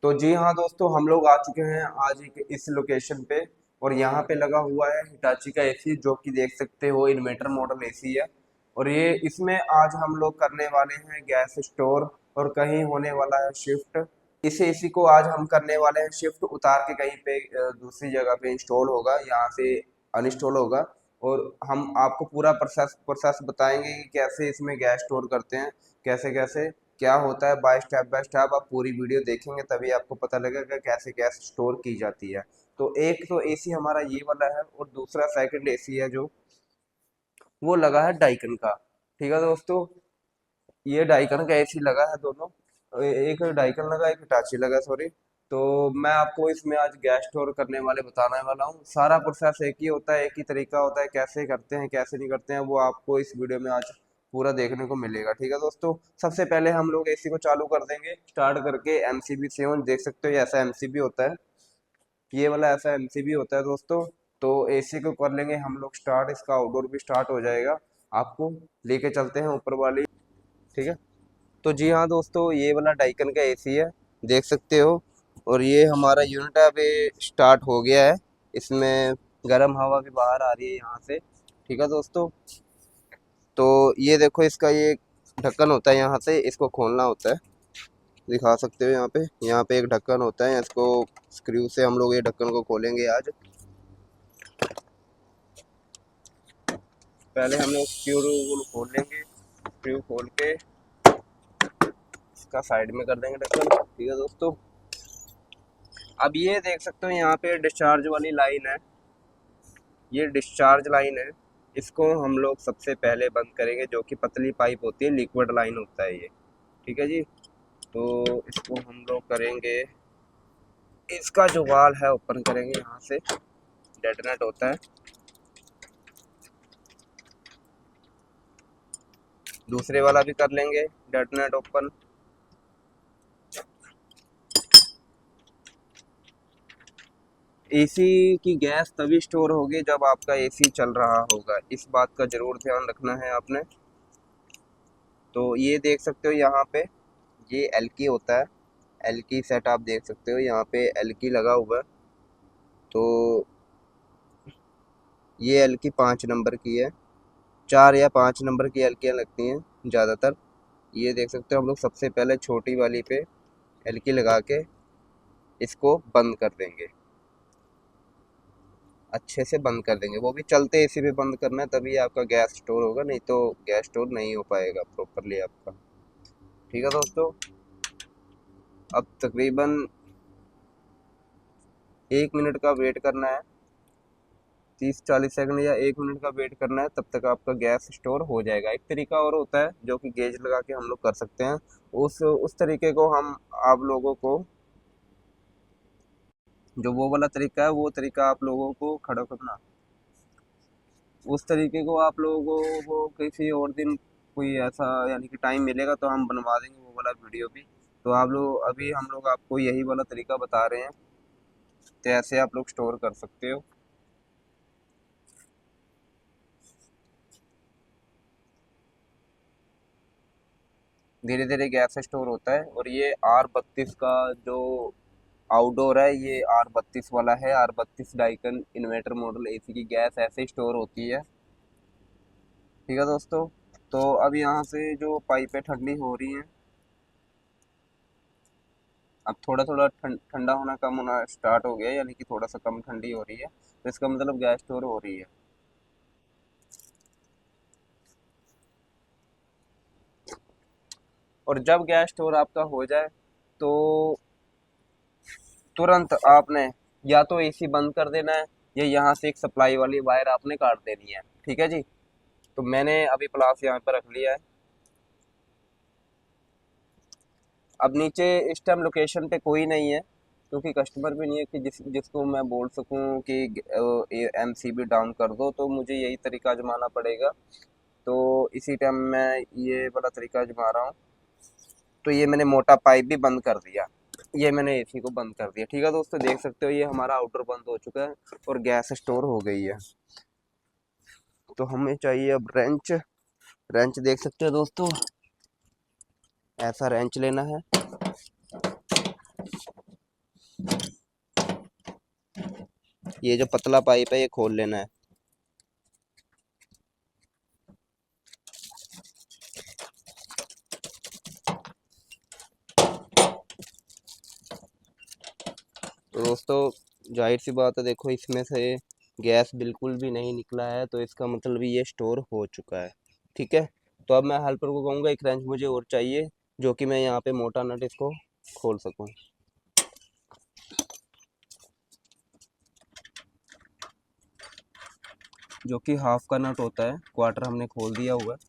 तो जी हाँ दोस्तों, हम लोग आ चुके हैं आज एक इस लोकेशन पे। और यहाँ पे लगा हुआ है हिटाची का एसी, जो कि देख सकते हो इन्वर्टर मॉडल एसी है। और ये इसमें आज हम लोग करने वाले हैं गैस स्टोर, और कहीं होने वाला है शिफ्ट। इस एसी को आज हम करने वाले हैं शिफ्ट, उतार के कहीं पे दूसरी जगह पे इंस्टॉल होगा, यहाँ से अनइंस्टॉल होगा। और हम आपको पूरा प्रोसेस प्रोसेस बताएंगे कि कैसे इसमें गैस स्टोर करते हैं, कैसे कैसे क्या होता है। बाय स्टेप आप पूरी वीडियो देखेंगे तभी आपको पता लगेगा कैसे गैस स्टोर की जाती है। तो एक तो एसी हमारा ये वाला है, और दूसरा सेकंड एसी है जो वो लगा है डाइकन का। ठीक है दोस्तों, ये डाइकन का एसी लगा है दोनों। एक डाइकन लगा, एक हिटाची लगा, सॉरी। तो मैं आपको इसमें आज गैस स्टोर करने वाले बताने वाला हूँ। सारा प्रोसेस एक ही होता है, एक ही तरीका होता है, कैसे करते हैं कैसे नहीं करते हैं वो आपको इस वीडियो में आज पूरा देखने को मिलेगा। ठीक है दोस्तों, सबसे पहले हम लोग एसी को चालू कर देंगे स्टार्ट करके एमसीबी से। देख सकते हो ये ऐसा एमसीबी होता है, ये वाला ऐसा एमसीबी होता है दोस्तों। तो एसी को कर लेंगे हम लोग स्टार्ट, इसका आउटडोर भी स्टार्ट हो जाएगा। आपको लेके चलते हैं ऊपर वाली। ठीक है, तो जी हाँ दोस्तों, ये वाला डाइकन का एसी है, देख सकते हो। और ये हमारा यूनिट अभी स्टार्ट हो गया है। इसमें गर्म हवा भी बाहर आ रही है यहाँ से। ठीक है दोस्तों, तो ये देखो इसका ये ढक्कन होता है, यहाँ से इसको खोलना होता है। दिखा सकते हो यहाँ पे एक ढक्कन होता है, इसको स्क्रू से हम लोग ये ढक्कन को खोलेंगे आज। पहले हम लोग स्क्रू को खोल लेंगे, स्क्रू खोल के इसका साइड में कर देंगे ढक्कन। ठीक है दोस्तों, अब ये देख सकते हो यहाँ पे डिस्चार्ज वाली लाइन है, ये डिस्चार्ज लाइन है। इसको हम लोग सबसे पहले बंद करेंगे, जो कि पतली पाइप होती है, लिक्विड लाइन होता है ये। ठीक है जी, तो इसको हम लोग करेंगे, इसका जो वाल है ओपन करेंगे, यहाँ से डेटोनेट होता है। दूसरे वाला भी कर लेंगे डेटोनेट ओपन। एसी की गैस तभी स्टोर होगी जब आपका एसी चल रहा होगा, इस बात का जरूर ध्यान रखना है आपने। तो ये देख सकते हो यहाँ पे ये एल्की होता है, एल्की सेट आप देख सकते हो, यहाँ पे एल्की लगा हुआ है। तो ये एल्की 5 नंबर की है, 4 या 5 नंबर की एल्कियाँ लगती हैं ज़्यादातर। ये देख सकते हो, हम लोग सबसे पहले छोटी वाली पे एल्की लगा के इसको बंद कर देंगे, अच्छे से बंद कर देंगे। वो भी चलते एसी पे बंद करना है, तभी आपका गैस स्टोर होगा, नहीं तो गैस स्टोर नहीं हो पाएगा प्रॉपरली आपका। ठीक है दोस्तों, अब तकरीबन 1 मिनट का वेट करना है, 30-40 सेकंड या 1 मिनट का वेट करना है, तब तक आपका गैस स्टोर हो जाएगा। एक तरीका और होता है जो कि गेज लगा के हम लोग कर सकते हैं, उस तरीके को हम आप लोगों को, जो वो वाला तरीका है वो तरीका आप लोगों को खड़ा करना, उस तरीके को आप लोगों को किसी और दिन कोई ऐसा यानी कि टाइम मिलेगा तो हम बनवा देंगे वो वाला वीडियो भी। तो आप लोग, अभी हम लोग आपको यही वाला तरीका बता रहे हैं, तो ऐसे आप लोग स्टोर कर सकते हो। धीरे धीरे गैस स्टोर होता है। और ये R32 का जो आउटडोर है, ये R32 वाला है, R32 Daikin inverter model AC की गैस ऐसे स्टोर होती है। ठीक है दोस्तों, तो अब यहाँ से जो पाइपें ठंडी हो रही हैं, अब थोड़ा थोड़ा ठंडा होना कम होना स्टार्ट हो गया है, यानी कि थोड़ा सा कम ठंडी हो रही है, तो इसका मतलब गैस स्टोर हो रही है। और जब गैस स्टोर आपका हो जाए तो तुरंत आपने या तो एसी बंद कर देना है, या यहाँ से एक सप्लाई वाली वायर आपने काट देनी है। ठीक है जी, तो मैंने अभी प्लास यहाँ पर रख लिया है। अब नीचे इस टाइम लोकेशन पे कोई नहीं है, क्योंकि कस्टमर भी नहीं है कि जिसको मैं बोल सकूं कि एमसीबी डाउन कर दो, तो मुझे यही तरीका आजमाना पड़ेगा। तो इसी टाइम मैं ये वाला तरीका आजमा रहा हूँ। तो ये मैंने मोटा पाइप भी बंद कर दिया, ये मैंने एसी को बंद कर दिया। ठीक है दोस्तों, देख सकते हो ये हमारा आउटर बंद हो चुका है और गैस स्टोर हो गई है। तो हमें चाहिए अब रेंच। रेंच देख सकते हो दोस्तों, ऐसा रेंच लेना है। ये जो पतला पाइप है ये खोल लेना है। तो दोस्तों जाहिर सी बात है, देखो इसमें से गैस बिल्कुल भी नहीं निकला है, तो इसका मतलब ये स्टोर हो चुका है। ठीक है, तो अब मैं हेल्पर को कहूँगा एक रेंच मुझे और चाहिए, जो कि मैं यहाँ पे मोटा नट इसको खोल सकूँ। जो कि हाफ का नट होता है, क्वार्टर हमने खोल दिया हुआ है।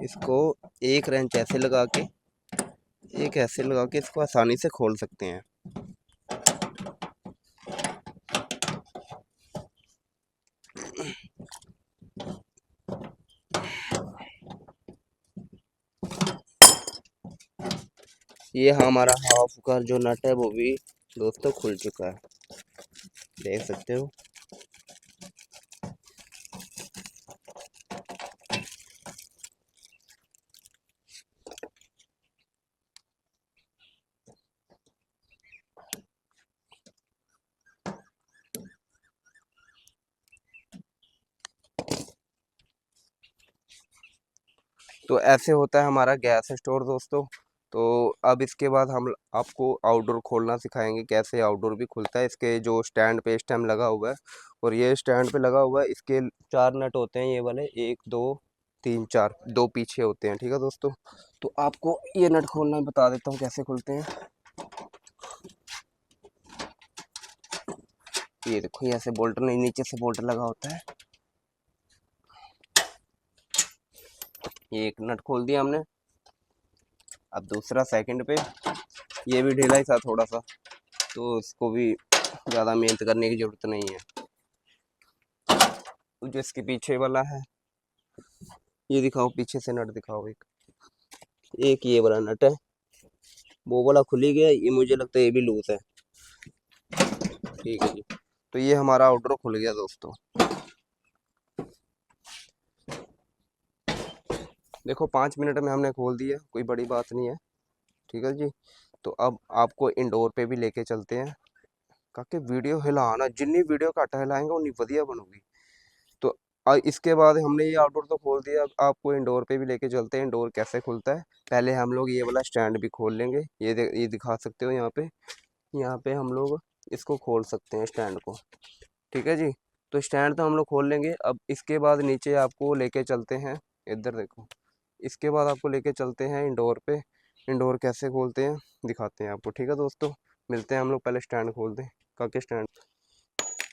इसको एक रेंच ऐसे लगा के, एक ऐसे लगा के इसको आसानी से खोल सकते हैं। ये हमारा हाफ का जो नट है वो भी दोस्तों खुल चुका है, देख सकते हो। तो ऐसे होता है हमारा गैस स्टोर दोस्तों। तो अब इसके बाद हम आपको आउटडोर खोलना सिखाएंगे, कैसे आउटडोर भी खुलता है। इसके जो स्टैंड पे स्टैंड लगा हुआ है, और ये स्टैंड पे लगा हुआ है, इसके 4 नट होते हैं ये वाले, 1 2 3 4, 2 पीछे होते हैं। ठीक है दोस्तों, तो आपको ये नट खोलना बता देता हूँ कैसे खुलते हैं। ये देखो, ये ऐसे बोल्ट नहीं, नीचे से बोल्ट लगा होता है। ये एक नट खोल दिया हमने। अब दूसरा सेकंड पे, ये भी ढीला ही था थोड़ा सा, तो इसको भी ज़्यादा मेहनत करने की ज़रूरत नहीं है। जो इसके पीछे वाला है, ये दिखाओ, पीछे से नट दिखाओ। एक एक ये वाला नट है, वो वाला खुल ही गया, ये मुझे लगता है ये भी लूज है। ठीक है जी, तो ये हमारा आउटडोर खुल गया दोस्तों। देखो 5 मिनट में हमने खोल दिया, कोई बड़ी बात नहीं है। ठीक है जी, तो अब आपको इंडोर पे भी लेके चलते हैं। काके वीडियो हिलाना, जितनी वीडियो घट हिलाएंगे उतनी बढ़िया बनूगी। तो इसके बाद हमने ये आउटडोर तो खोल दिया, अब आपको इंडोर पे भी लेके चलते हैं। इंडोर कैसे खुलता है, पहले हम लोग ये वाला स्टैंड भी खोल लेंगे। ये दिखा सकते हो यहाँ पे, यहाँ पे हम लोग इसको खोल सकते हैं स्टैंड को। ठीक है जी, तो स्टैंड तो हम लोग खोल लेंगे। अब इसके बाद नीचे आपको लेके चलते हैं, इधर देखो। इसके बाद आपको लेके चलते हैं इंडोर पे। इंडोर कैसे खोलते हैं दिखाते हैं आपको। ठीक है दोस्तों, मिलते हैं हम लोग, पहले स्टैंड खोल दें। काके स्टैंड,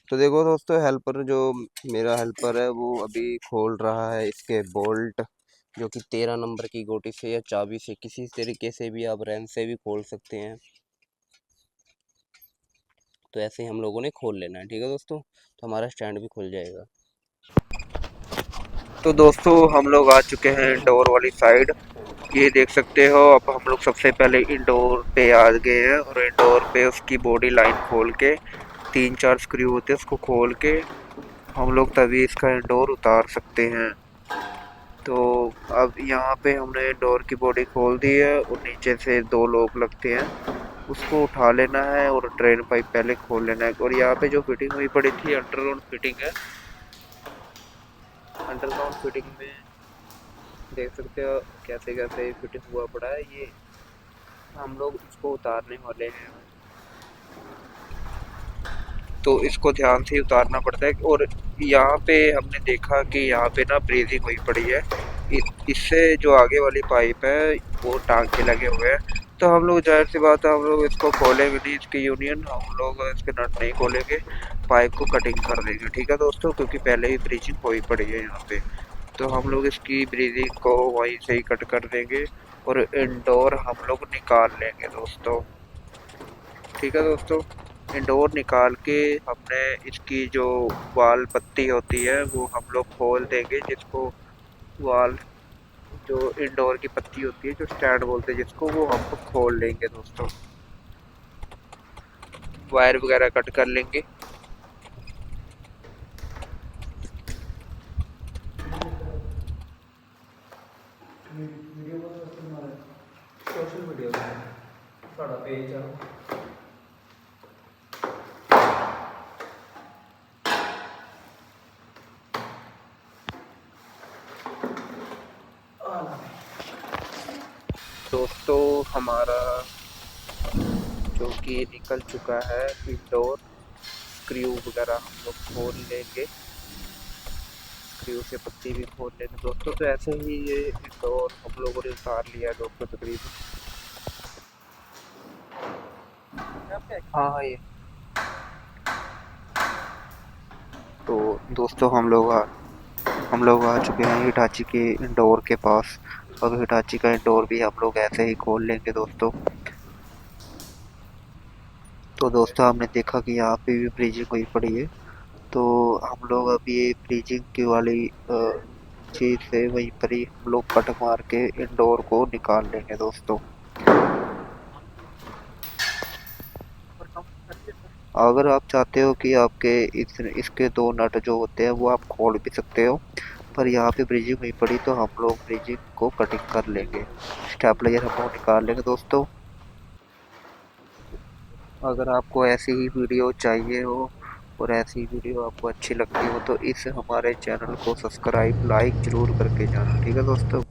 तो देखो दोस्तों, हेल्पर जो मेरा हेल्पर है वो अभी खोल रहा है इसके बोल्ट, जो कि 13 नंबर की गोटी से या चाबी से, किसी तरीके से भी आप रेंच से भी खोल सकते हैं। तो ऐसे ही हम लोगों ने खोल लेना है। ठीक है दोस्तों, तो हमारा स्टैंड भी खुल जाएगा। तो दोस्तों हम लोग आ चुके हैं इंडोर वाली साइड। ये देख सकते हो, अब हम लोग सबसे पहले इंडोर पे आ गए हैं, और इंडोर पे उसकी बॉडी लाइन खोल के, 3 4 स्क्रू होते हैं, उसको खोल के हम लोग तभी इसका इंडोर उतार सकते हैं। तो अब यहाँ पे हमने डोर की बॉडी खोल दी है, और नीचे से 2 लोग लगते हैं, उसको उठा लेना है, और ड्रेन पाइप पहले खोल लेना है। और यहाँ पे जो फिटिंग हुई पड़ी थी, अंडरग्राउंड फिटिंग है। अंडरग्राउंड फिटिंग में देख सकते हो कैसे कैसे फिटिंग हुआ पड़ा है। ये हम लोग इसको उतारने वाले हैं, तो इसको ध्यान से उतारना पड़ता है। और यहाँ पे हमने देखा कि यहाँ पे ना ब्रीजिंग हुई पड़ी है, इससे जो आगे वाली पाइप है वो टांग के लगे हुए हैं। तो हम लोग, जाहिर सी बात है, हम लोग इसको खोलेंगे नहीं, इसकी यूनियन, हम लोग इसके नट नहीं खोलेंगे, पाइप को कटिंग कर देंगे। ठीक है दोस्तों, क्योंकि पहले ही ब्रीजिंग हुई पड़ी है यहाँ पे, तो हम लोग इसकी ब्रीजिंग को वहीं से ही कट कर देंगे, और इंडोर हम लोग निकाल लेंगे दोस्तों। ठीक है दोस्तों, इंडोर निकाल के हमने इसकी जो वाल पत्ती होती है वो हम लोग खोल देंगे, जिसको वाल जो इंडोर की पत्ती होती है जो स्टैंड बोलते हैं जिसको, वो हम लोग खोल लेंगे दोस्तों। वायर वगैरह कट कर लेंगे। सोशल मीडिया साढ़ा पेज है। दोस्तों हमारा जो कि निकल चुका है इंडोर, स्क्रू वगैरह हम लोग खोल लेंगे, स्क्रू से पत्ती भी खोल लेंगे दोस्तों। तो ऐसे ही ये इंडोर हम लोगों ने उतार लिया है दोस्तों तकरीबन। हाँ हाँ, ये तो दोस्तों हम लोग आ चुके हैं हिटाची के इंडोर के पास। अब हिटाची का इंडोर भी हम लोग ऐसे ही खोल लेंगे दोस्तों। तो दोस्तों हमने देखा कि यहाँ पे भी ब्रीजिंग हुई पड़ी है, तो हम लोग अभी ये ब्रीजिंग की वाली चीज से वहीं पर ही हम लोग कट मार के इंडोर को निकाल लेंगे दोस्तों। अगर आप चाहते हो कि आपके इसके दो नट जो होते हैं वो आप खोल भी सकते हो, पर यहाँ पे ब्रिजिंग हुई पड़ी तो हम लोग ब्रिजिंग को कटिंग कर लेंगे, स्टेपलाइजर हम लोग निकाल लेंगे दोस्तों। अगर आपको ऐसी ही वीडियो चाहिए हो और ऐसी वीडियो आपको अच्छी लगती हो तो इस हमारे चैनल को सब्सक्राइब लाइक जरूर करके जाना, ठीक है दोस्तों।